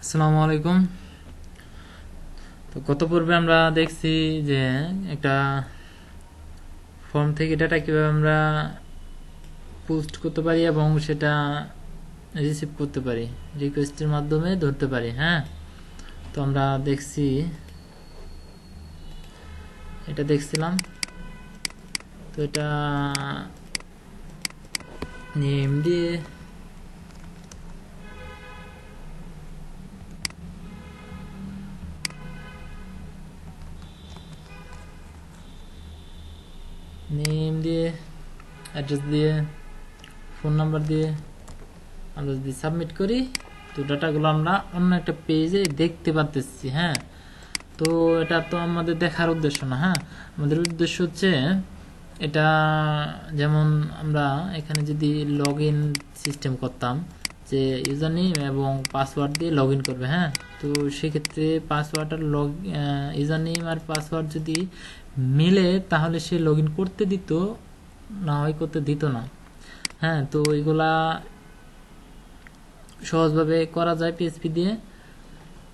আসসালামু আলাইকুম। তো গত পর্বে আমরা দেখছি যে একটা ফর্ম থেকে ডাটা কিভাবে আমরা পোস্ট করতে পারি এবং সেটা রিসিভ করতে পারি, রিকোয়েস্টের মাধ্যমে ধরতে পারি। হ্যাঁ, তো আমরা দেখছিলাম। তো এটা নেম দিয়ে অ্যাড্রেস দিয়ে ফোন নাম্বার দিয়ে আমরা যদি সাবমিট করি, তো ডাটাগুলো আমরা অন্য একটা পেজে দেখতে পাচ্ছি। হ্যাঁ, তো এটা তো আমাদের দেখার উদ্দেশ্য না। হ্যাঁ, আমাদের উদ্দেশ্য হচ্ছে এটা, যেমন আমরা এখানে যদি লগ ইন সিস্টেম করতাম, যে ইউজার নেম এবং পাসওয়ার্ড দিয়ে লগ ইন করবে। হ্যাঁ, তো সেক্ষেত্রে পাসওয়ার্ড আর ইউজার নেম আর পাসওয়ার্ড যদি মিলে তাহলে সে লগ ইন করতে দিত, না হয় করতে দিত না। হ্যাঁ, তো এগুলা সহজভাবে করা যায় পিএসপি দিয়ে।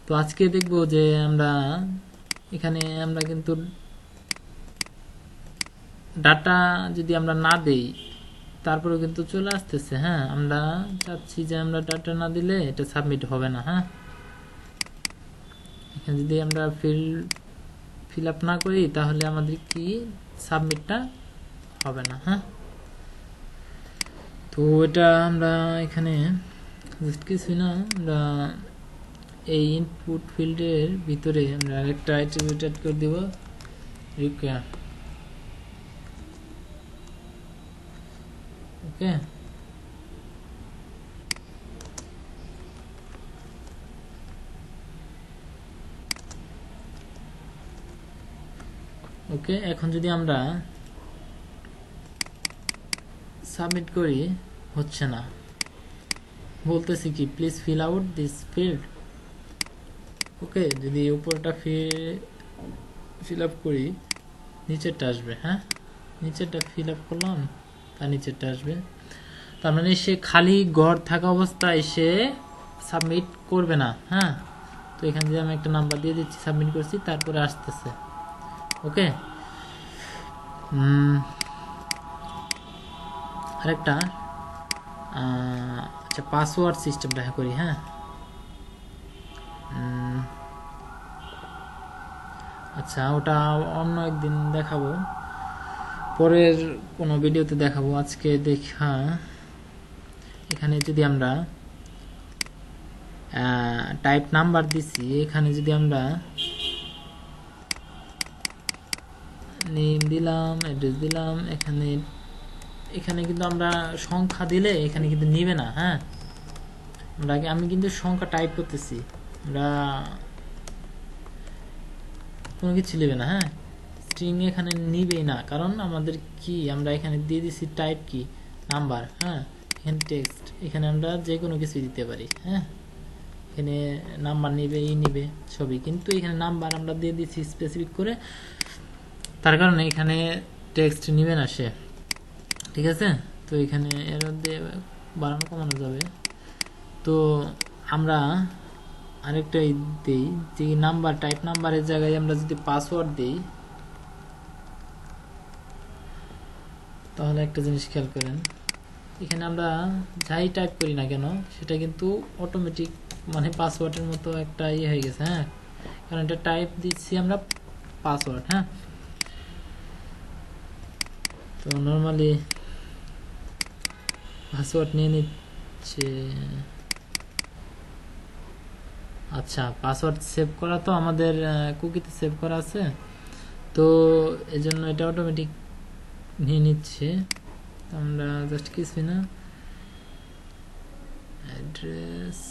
তো আজকে দেখব যে এখানে আমরা কিন্তু ডাটা যদি আমরা না দেই তারপরে কিন্তু চলে আসতেছে। হ্যাঁ, আমরা চাচ্ছি যে আমরা ডাটা না দিলে এটা সাবমিট হবে না। হ্যাঁ, এখানে যদি আমরা ফিল আপ না করি তাহলে আমাদের কি সাবমিটটা হবে না। হ্যাঁ, তো এটা আমরা এখানে জাস্ট কিছুই না, আমরা এই ইনপুট ফিল্ডের ভিতরে আমরা আরেকটা অ্যাট্রিবিউট অ্যাড করে দিব, রিকোয়ার। ওকে, ওকে। এখন যদি আমরা সাবমিট করি, হচ্ছে না, বলতেছি কি please fill out this field. Okay, যদি উপরটা ফিল আপ করি, নিচেরটা আসবে। হ্যাঁ, নিচেরটা ফিল আপ করলাম, তার নিচেরটা আসবে। তার মানে সে খালি ঘর থাকা অবস্থায় সে সাবমিট করবে না। হ্যাঁ, তো এখানে যদি আমি একটা নাম্বার দিয়ে দিচ্ছি, সাবমিট করছি, তারপরে আসতেছে। ওকে, আরেকটা আচ্ছা, পাসওয়ার্ড সিস্টেমটা করি। হ্যাঁ, আচ্ছা, ওটা অন্য একদিন দেখাবো, পরের কোনো ভিডিওতে দেখাবো। আজকে দেখা, এখানে যদি আমরা টাইপ নাম্বার দিছি, এখানে যদি আমরা নেম দিলাম, অ্যাড্রেস দিলাম, এখানে কিন্তু আমরা সংখ্যা দিলে এখানে কিন্তু নিবে না। হ্যাঁ, আমি কিন্তু সংখ্যা টাইপ করতেছি, আমরা কোনো কিছু নেবে না। হ্যাঁ, স্ট্রিং এখানে নিবেই না, কারণ আমাদের কি, আমরা এখানে দিয়ে দিছি টাইপ কি, নাম্বার। হ্যাঁ, এখানে টেক্সট, এখানে আমরা যে কোনো কিছু দিতে পারি। হ্যাঁ, এখানে নাম্বার নিবে, নিবে ছবি, কিন্তু এখানে নাম্বার আমরা দিয়ে দিচ্ছি স্পেসিফিক করে, তার কারণে এখানে টেক্সট নিবে না সে। ঠিক আছে, তো এখানে এর মধ্যে বাড়ানো কমানো যাবে। তো আমরা আরেকটা দিই, যে নাম্বার, টাইপ নাম্বারের জায়গায় আমরা যদি পাসওয়ার্ড দিই, তাহলে একটা জিনিস খেয়াল করেন, এখানে আমরা যাই টাইপ করি না কেন সেটা কিন্তু অটোমেটিক, মানে পাসওয়ার্ডের মতো একটা হয়ে গেছে। হ্যাঁ, কারণ এটা টাইপ দিচ্ছি আমরা পাসওয়ার্ড। হ্যাঁ, তো নর্মালি পাসওয়ার্ড নিয়ে নিচ্ছে। আচ্ছা, পাসওয়ার্ড সেভ করা তো আমাদের কুকিতে সেভ করা আছে, তো এজন্য এটা অটোমেটিক নিয়ে নিচ্ছে। আমরা জাস্ট কিছুই না, অ্যাড্রেস,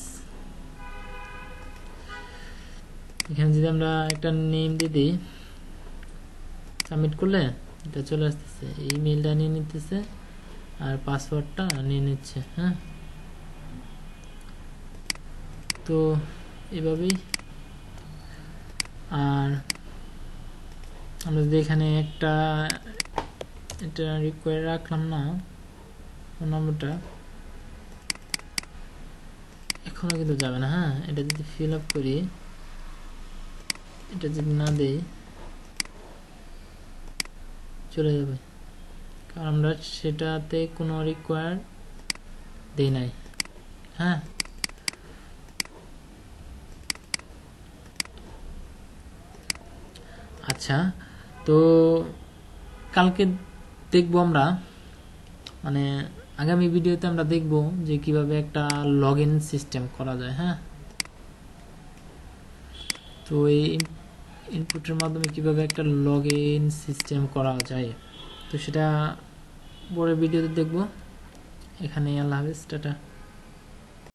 এখানে যদি আমরা একটা নেম দিয়ে দিই, সাবমিট করলে এটা চলে আসতেছে, ইমেলটা নিয়ে নিতেছে আর পাসওয়ার্ডটা নিয়ে নিচ্ছে। হ্যাঁ, তো এভাবেই। আর আমরা যদি এখানে একটা এটা রিকোয়ার রাখলাম না ফোন নম্বরটা, এখনো কিন্তু যাবে না। হ্যাঁ, এটা যদি ফিল আপ করি, এটা যদি না দেই চলে যাবে, কারণ আমরা সেটাতে কোনো রিকোয়ার দেই নাই। হ্যাঁ, আচ্ছা, তো কালকে দেখবো আমরা, মানে আগামী ভিডিওতে আমরা দেখব যে কিভাবে একটা লগ ইন সিস্টেম করা যায়। হ্যাঁ, তো এই ইনপুটের মাধ্যমে কিভাবে একটা লগ ইন সিস্টেম করা যায়, তো সেটা পরের ভিডিওতে দেখব। এখানে আল্লাহ হাফেজ, টাটা।